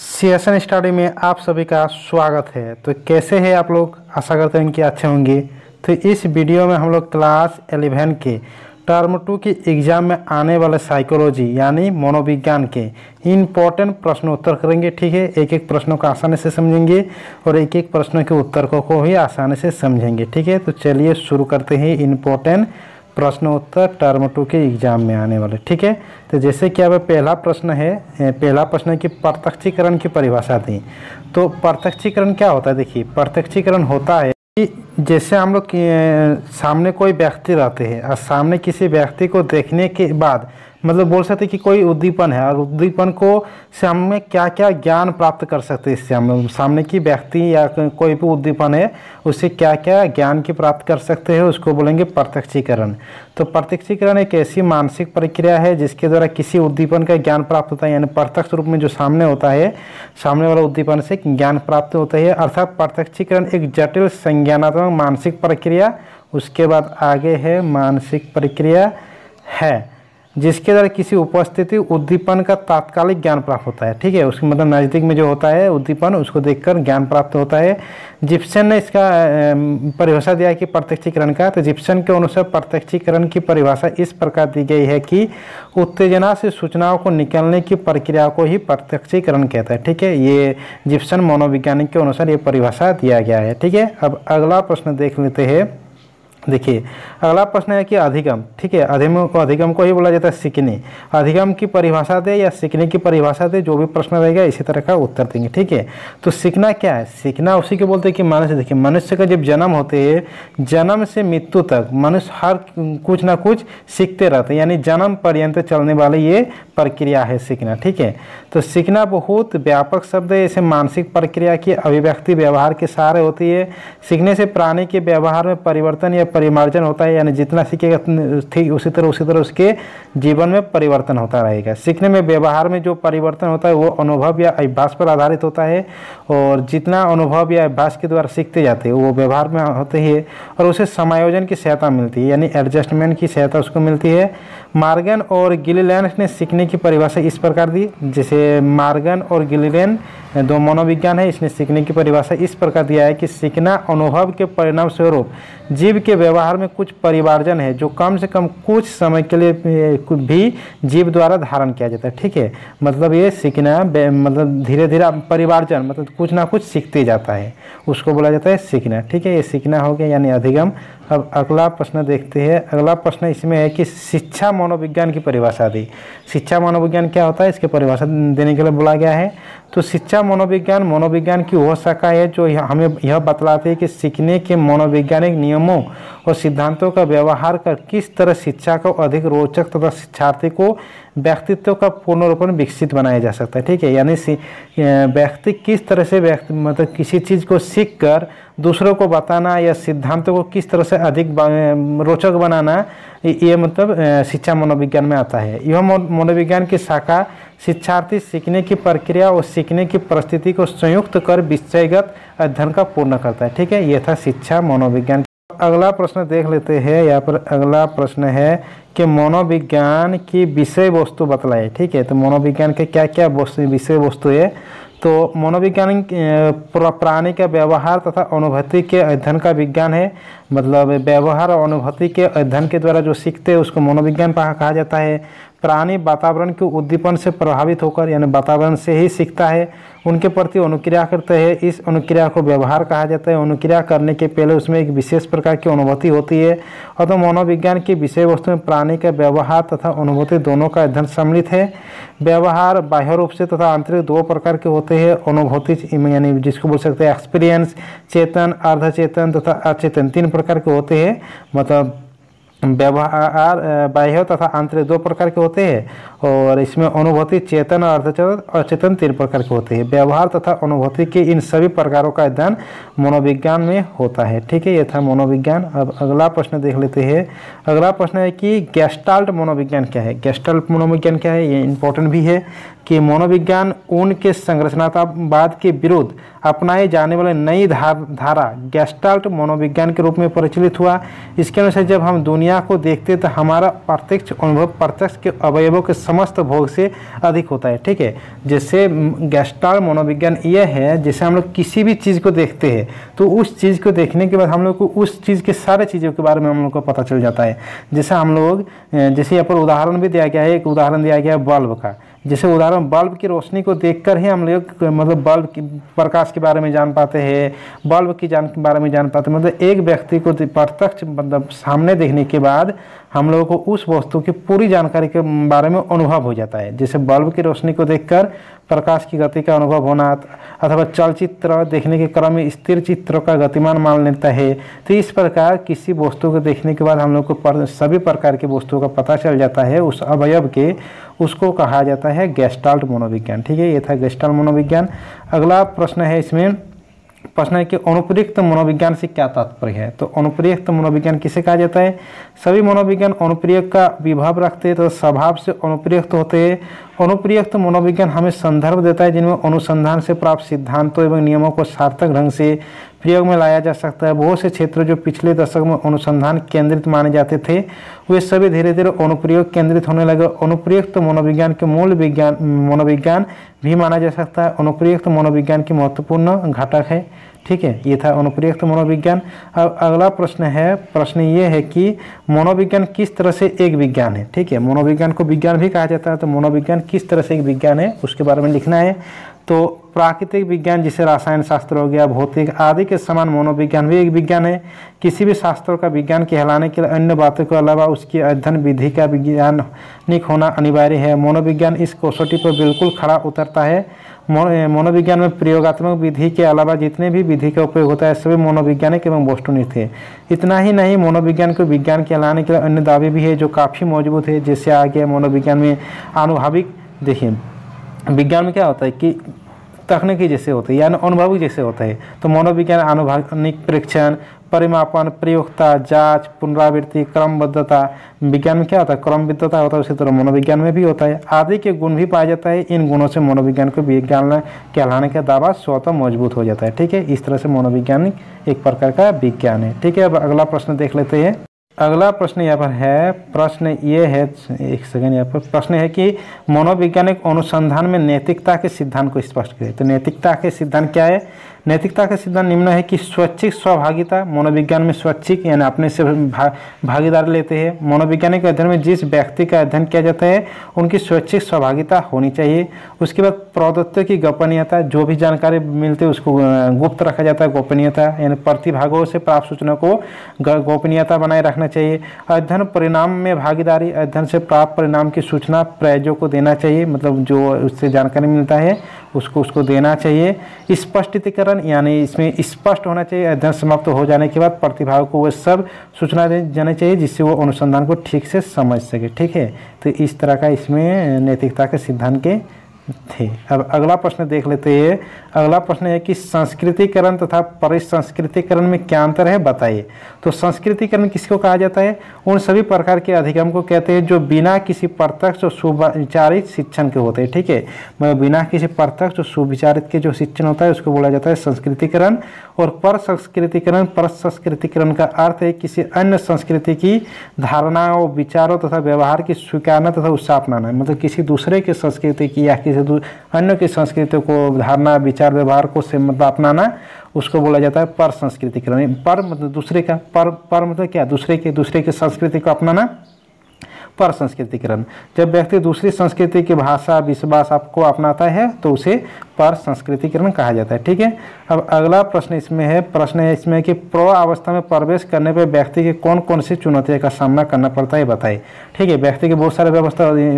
CSN study में आप सभी का स्वागत है। तो कैसे हैं आप लोग? आशा करते हैं कि अच्छे होंगे। तो इस वीडियो में हम लोग क्लास 11 के टर्म 2 के एग्ज़ाम में आने वाले साइकोलॉजी यानी मनोविज्ञान के इम्पोर्टेंट प्रश्नोत्तर करेंगे। ठीक है, एक एक प्रश्नों को आसानी से समझेंगे और एक एक प्रश्नों के उत्तर को भी आसानी से समझेंगे। ठीक है, तो चलिए शुरू करते हैं इम्पोर्टेंट प्रश्नोत्तर टर्म 2 के एग्जाम में आने वाले। ठीक है, तो जैसे कि अब पहला प्रश्न है कि प्रत्यक्षीकरण की परिभाषा दी। तो प्रत्यक्षीकरण क्या होता है? देखिए, प्रत्यक्षीकरण होता है कि जैसे हम लोग सामने कोई व्यक्ति रहते हैं और सामने किसी व्यक्ति को देखने के बाद मतलब बोल सकते हैं कि कोई उद्दीपन है और उद्दीपन को से हमें क्या क्या ज्ञान प्राप्त कर सकते हैं। इससे हम लोग सामने की व्यक्ति या कोई भी उद्दीपन है उससे क्या क्या ज्ञान की प्राप्त कर सकते हैं, उसको बोलेंगे प्रत्यक्षीकरण। तो प्रत्यक्षीकरण एक ऐसी मानसिक प्रक्रिया है जिसके द्वारा किसी उद्दीपन का ज्ञान प्राप्त होता है, यानी प्रत्यक्ष रूप में जो सामने होता है, सामने वाला उद्दीपन से ज्ञान प्राप्त होता है। अर्थात प्रत्यक्षीकरण एक जटिल संज्ञानात्मक मानसिक प्रक्रिया, उसके बाद आगे है मानसिक प्रक्रिया है जिसके द्वारा किसी उपस्थिति उद्दीपन का तात्कालिक ज्ञान प्राप्त होता है। ठीक है, उसके मतलब नज़दीक में जो होता है उद्दीपन, उसको देखकर ज्ञान प्राप्त होता है। जिप्सन ने इसका परिभाषा दिया कि प्रत्यक्षीकरण का, तो जिप्सन के अनुसार प्रत्यक्षीकरण की परिभाषा इस प्रकार दी गई है कि उत्तेजना से सूचनाओं को निकलने की प्रक्रिया को ही प्रत्यक्षीकरण कहता है। ठीक है, ये जिप्सन मनोवैज्ञानिक के अनुसार ये परिभाषा दिया गया है। ठीक है, अब अगला प्रश्न देख लेते हैं। देखिए, अगला प्रश्न है कि अधिगम। ठीक है, अधिगम को ही बोला जाता है सीखने। अधिगम की परिभाषा दे या सीखने की परिभाषा दे, जो भी प्रश्न रहेगा इसी तरह का उत्तर देंगे। ठीक है, तो सीखना क्या है? सीखना उसी को बोलते हैं कि मनुष्य, देखिए मनुष्य का जब जन्म होते है, जन्म से मृत्यु तक मनुष्य हर कुछ ना कुछ सीखते रहते हैं, यानी जन्म पर्यंत चलने वाले ये प्रक्रिया है सीखना। ठीक है, तो सीखना बहुत व्यापक शब्द है। इसे मानसिक प्रक्रिया की अभिव्यक्ति व्यवहार के सहारे होती है। सीखने से प्राणी के व्यवहार में परिवर्तन या परिमार्जन होता है, यानी जितना सीखेगा ठीक उसी तरह उसके जीवन में परिवर्तन होता रहेगा। सीखने में व्यवहार में जो परिवर्तन होता है वो अनुभव या अभ्यास पर आधारित होता है, और जितना अनुभव या अभ्यास के द्वारा सीखते जाते हैं वो व्यवहार में होते हैं, और उसे समायोजन की सहायता मिलती है, यानी एडजस्टमेंट की सहायता उसको मिलती है। मार्गन और गिलीलैंड ने सीखने की परिभाषा इस प्रकार दी, जैसे मार्गन और गिलीलैंड दो मनोविज्ञान है, इसने सीखने की परिभाषा इस प्रकार दिया है कि सीखना अनुभव के परिणाम स्वरूप जीव के व्यवहार में कुछ परिवर्तन है जो कम से कम कुछ समय के लिए भी जीव द्वारा धारण किया जाता है। ठीक है, मतलब ये सीखना मतलब धीरे धीरे परिवर्तन मतलब कुछ ना कुछ सीखते जाता है, उसको बोला जाता है सीखना। ठीक है, ये सीखना हो गया यानी अधिगम। अब अगला प्रश्न देखते हैं। अगला प्रश्न इसमें है कि शिक्षा मनोविज्ञान की परिभाषा दी। शिक्षा मनोविज्ञान क्या होता है, इसकी परिभाषा देने के लिए बोला गया है। तो शिक्षा मनोविज्ञान की वह शाखा है जो हमें यह बतलाती है कि सीखने के मनोवैज्ञानिक नियमों और सिद्धांतों का व्यवहार कर किस तरह शिक्षा को अधिक रोचक तथा शिक्षार्थी को व्यक्तित्व का पूर्ण रूप में विकसित बनाया जा सकता है। ठीक है, यानी व्यक्ति किस तरह से मतलब किसी चीज़ को सीख कर दूसरों को बताना या सिद्धांतों को किस तरह से अधिक रोचक बनाना, ये मतलब शिक्षा मनोविज्ञान में आता है। यह मनोविज्ञान की शाखा शिक्षार्थी सीखने की प्रक्रिया और सीखने की परिस्थिति को संयुक्त कर विषयगत अध्ययन का पूर्ण करता है। ठीक है, यह था शिक्षा मनोविज्ञान। अगला प्रश्न देख लेते हैं। यहाँ पर अगला प्रश्न है कि मनोविज्ञान की विषय वस्तु बतलाए। ठीक है, तो मनोविज्ञान के क्या क्या विषय वस्तु है? तो मनोविज्ञान प्राणी का व्यवहार तथा अनुभूति के अध्ययन का विज्ञान है। मतलब व्यवहार और अनुभूति के अध्ययन के द्वारा जो सीखते हैं उसको मनोविज्ञान कहा जाता है। प्राणी वातावरण के उद्दीपन से प्रभावित होकर यानी वातावरण से ही सीखता है, उनके प्रति अनुक्रिया करते हैं, इस अनुक्रिया को व्यवहार कहा जाता है। अनुक्रिया करने के पहले उसमें एक विशेष प्रकार की अनुभूति होती है। और तो मनोविज्ञान की विषय वस्तु में प्राणी का व्यवहार तथा अनुभूति दोनों का अध्ययन सम्मिलित है। व्यवहार बाह्य रूप से तथा आंतरिक दो प्रकार के होते हैं। अनुभूति यानी जिसको बोल सकते हैं एक्सपीरियंस, चेतन, अर्धचेतन तथा अचेतन, तीन प्रकार के होते हैं। मतलब व्यवहार बाह्य तथा आंतरिक दो प्रकार के होते हैं, और इसमें अनुभूति चेतन और अर्धचेतन अचेतन तीन प्रकार के होते हैं। व्यवहार तथा अनुभूति के इन सभी प्रकारों का अध्ययन मनोविज्ञान में होता है। ठीक है, यह था मनोविज्ञान। अब अगला प्रश्न देख लेते हैं। अगला प्रश्न है कि गेस्टाल्ट मनोविज्ञान क्या है? गेस्टाल्ट मनोविज्ञान क्या है, ये इंपॉर्टेंट भी है कि मनोविज्ञान उनके संरचनावाद के विरुद्ध अपनाए जाने वाले नई धारा गेस्टाल्ट मनोविज्ञान के रूप में प्रचलित हुआ। इसके अनुसार जब हम दुनिया दुनिया को देखते तो हमारा प्रत्यक्ष अनुभव प्रत्यक्ष के अवयवों के समस्त भोग से अधिक होता है। ठीक है, जैसे गेस्टाल्ट मनोविज्ञान ये है, जैसे हम लोग किसी भी चीज़ को देखते हैं तो उस चीज़ को देखने के बाद हम लोग को उस चीज़ के सारे चीज़ों के बारे में हम लोग को पता चल जाता है। जैसे हम लोग जैसे यहाँ पर उदाहरण भी दिया गया है, एक उदाहरण दिया गया है बल्ब का। जैसे उदाहरण बल्ब की रोशनी को देखकर ही हम लोग मतलब बल्ब की प्रकाश के बारे में जान पाते हैं, बल्ब की बारे में जान पाते हैं। मतलब एक व्यक्ति को प्रत्यक्ष मतलब सामने देखने के बाद हम लोगों को उस वस्तु की पूरी जानकारी के बारे में अनुभव हो जाता है। जैसे बल्ब की रोशनी को देखकर प्रकाश की गति का अनुभव होना, अथवा चलचित्र देखने के क्रम में स्थिर चित्र का गतिमान मान लेता है। तो इस प्रकार किसी वस्तु को देखने के बाद हम लोग को सभी प्रकार की वस्तुओं का पता चल जाता है उस अवयव के, उसको कहा जाता है गेस्टाल्ट मनोविज्ञान। ठीक है, ये था गेस्टाल्ट मनोविज्ञान। अगला प्रश्न है, इसमें प्रश्न है कि अनुप्रयुक्त मनोविज्ञान से क्या तात्पर्य है। तो अनुप्रयुक्त मनोविज्ञान किसे कहा जाता है? सभी मनोविज्ञान अनुप्रयोग का विभाव रखते हैं तो स्वभाव से अनुप्रयुक्त होते हैं। अनुप्रयुक्त मनोविज्ञान हमें संदर्भ देता है जिनमें अनुसंधान से प्राप्त सिद्धांतों एवं नियमों को सार्थक ढंग से प्रयोग में लाया जा सकता है। बहुत से क्षेत्र जो पिछले दशक में अनुसंधान केंद्रित माने जाते थे वे सभी धीरे धीरे अनुप्रयोग केंद्रित होने लगे। अनुप्रयुक्त मनोविज्ञान के मूल विज्ञान मनोविज्ञान भी माना जा सकता है। अनुप्रयुक्त मनोविज्ञान की महत्वपूर्ण घटक है। ठीक है, ये था अनुप्रयुक्त मनोविज्ञान। अब अगला प्रश्न है, प्रश्न ये है कि मनोविज्ञान किस तरह से एक विज्ञान है। ठीक है, मनोविज्ञान को विज्ञान भी कहा जाता है, तो मनोविज्ञान किस तरह से एक विज्ञान है उसके बारे में लिखना है। तो प्राकृतिक विज्ञान जिसे रसायन शास्त्र हो गया, भौतिक आदि के समान मनोविज्ञान भी एक विज्ञान है। किसी भी शास्त्र का विज्ञान कहलाने के लिए अन्य बातों के अलावा उसकी अध्ययन विधि का वैज्ञानिक होना अनिवार्य है। मनोविज्ञान इस कसौटी पर बिल्कुल खरा उतरता है। मनोविज्ञान में प्रयोगात्मक विधि के अलावा जितने भी विधि का उपयोग होता है सभी मनोवैज्ञानिक एवं वस्तुनिष्ठ है। इतना ही नहीं, मनोविज्ञान को विज्ञान कहलाने के लिए अन्य दावे भी है जो काफ़ी मजबूत है। जैसे आ गया मनोविज्ञान में आनुभाविक, देखिए विज्ञान में क्या होता है कि तकनीकी जैसे होते हैं यानी अनुभवी जैसे होता है। तो मनोविज्ञान आनुभाविक परीक्षण, परिमापन, प्रयोगता, जांच, पुनरावृत्ति, क्रमबद्धता। विज्ञान में क्या होता है? क्रमबद्धता होता है, उसी तरह मनोविज्ञान में भी होता है। आदि के गुण भी पाया जाता है। इन गुणों से मनोविज्ञान को विज्ञान कहलाने का दावा स्वतः मजबूत हो जाता है। ठीक है, इस तरह से मनोविज्ञान एक प्रकार का विज्ञान है। ठीक है, अब अगला प्रश्न देख लेते हैं। अगला प्रश्न यहाँ पर है, प्रश्न ये है, एक सेकंड, यहाँ पर प्रश्न है कि मनोवैज्ञानिक अनुसंधान में नैतिकता के सिद्धांत को स्पष्ट करें। तो नैतिकता के सिद्धांत क्या है? नैतिकता का सिद्धांत निम्न है कि स्वैच्छिक सहभागिता। मनोविज्ञान में स्वैच्छिक यानी अपने से भागीदारी लेते हैं। मनोवैज्ञानिक अध्ययन में जिस व्यक्ति का अध्ययन किया जाता है उनकी स्वैच्छिक सहभागिता होनी चाहिए। उसके बाद प्रदत्त की गोपनीयता, जो भी जानकारी मिलती है उसको गुप्त रखा जाता है, गोपनीयता यानी प्रतिभागों से प्राप्त सूचना को गोपनीयता बनाए रखना चाहिए। अध्ययन परिणाम में भागीदारी, अध्ययन से प्राप्त परिणाम की सूचना प्रायोजक को देना चाहिए, मतलब जो उससे जानकारी मिलता है उसको देना चाहिए। स्पष्टीकरण यानी इसमें स्पष्ट होना चाहिए। अध्ययन समाप्त हो जाने के बाद प्रतिभाग को वह सब सूचना देनी चाहिए जिससे वो अनुसंधान को ठीक से समझ सके। ठीक है, तो इस तरह का इसमें नैतिकता के सिद्धांत के थे। अब अगला प्रश्न देख लेते हैं। अगला प्रश्न है कि संस्कृतिकरण तथा परिसंस्कृतिकरण में क्या अंतर है, बताइए। तो संस्कृतिकरण किसको कहा जाता है? उन सभी प्रकार के अधिगम को कहते हैं जो बिना किसी प्रत्यक्ष और सुविचारित शिक्षण के होते हैं। ठीक है, मतलब बिना किसी प्रत्यक्ष और सुविचारित के जो शिक्षण होता है उसको बोला जाता है संस्कृतिकरण। और परसंस्कृतिकरण का अर्थ है किसी अन्य संस्कृति की धारणाओं, विचारों तथा व्यवहार की स्वीकारना तथा उससे अपनाना। मतलब किसी दूसरे की संस्कृति की या किसी अन्य की संस्कृति को धारणा, विचार, व्यवहार को से मतलब अपनाना, उसको बोला जाता है पर संस्कृतिकरण। पर मतलब दूसरे का, पर मतलब क्या? दूसरे के संस्कृति को अपनाना, पर संस्कृतिकरण। जब व्यक्ति दूसरी संस्कृति की भाषा, विश्वास आपको अपनाता है तो उसे पर संस्कृतिकरण कहा जाता है। ठीक है, अब अगला प्रश्न इसमें है, प्रश्न है इसमें कि प्रौढ़ अवस्था में प्रवेश करने पर व्यक्ति के कौन कौन सी चुनौतियों का सामना करना पड़ता है, बताइए। ठीक है, व्यक्ति की बहुत सारी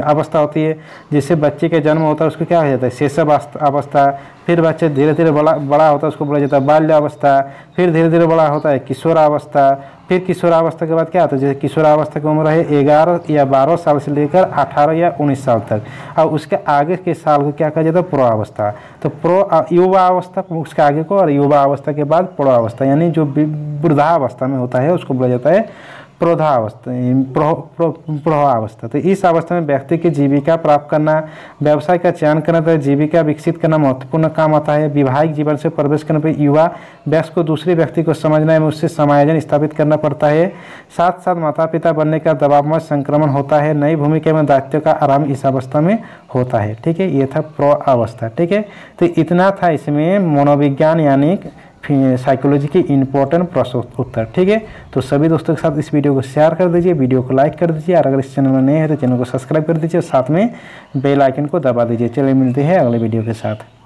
अवस्था होती है। जैसे बच्चे का जन्म होता है उसको क्या हो जाता है? शैशव अवस्था। फिर बच्चे धीरे धीरे बड़ा होता है उसको बोला जाता है बाल्यावस्था। फिर धीरे धीरे बड़ा होता है किशोरावस्था। फिर किशोरावस्था के बाद क्या होता है? जैसे किशोरावस्था की उम्र है 11 या 12 साल से लेकर 18 या 19 साल तक। और उसके आगे के साल को क्या कहा जाता है? प्रौढ़ावस्था। तो युवा अवस्था उसके आगे को, और युवा अवस्था के बाद प्रौढ़ावस्था यानी जो वृद्धावस्था में होता है उसको बोला जाता है प्रौढ़ावस्था। तो इस अवस्था में व्यक्ति की जीविका प्राप्त करना, व्यवसाय का चयन करना तथा जीविका विकसित करना महत्वपूर्ण काम आता है। वैवाहिक जीवन से प्रवेश करने पर युवा व्यक्ति को दूसरे व्यक्ति को समझना एवं उससे समायोजन स्थापित करना पड़ता है। साथ साथ माता पिता बनने का दबाव में संक्रमण होता है। नई भूमिका एवं दायित्व का आराम इस अवस्था में होता है। ठीक है, ये था प्रौढ़ावस्था। ठीक है, तो इतना था इसमें मनोविज्ञान यानी साइकोलॉजी के इम्पोर्टेंट प्रश्न उत्तर। ठीक है, तो सभी दोस्तों के साथ इस वीडियो को शेयर कर दीजिए, वीडियो को लाइक कर दीजिए, और अगर इस चैनल में नए हैं तो चैनल को सब्सक्राइब कर दीजिए और साथ में बेल आइकन को दबा दीजिए। चलिए मिलते हैं अगले वीडियो के साथ।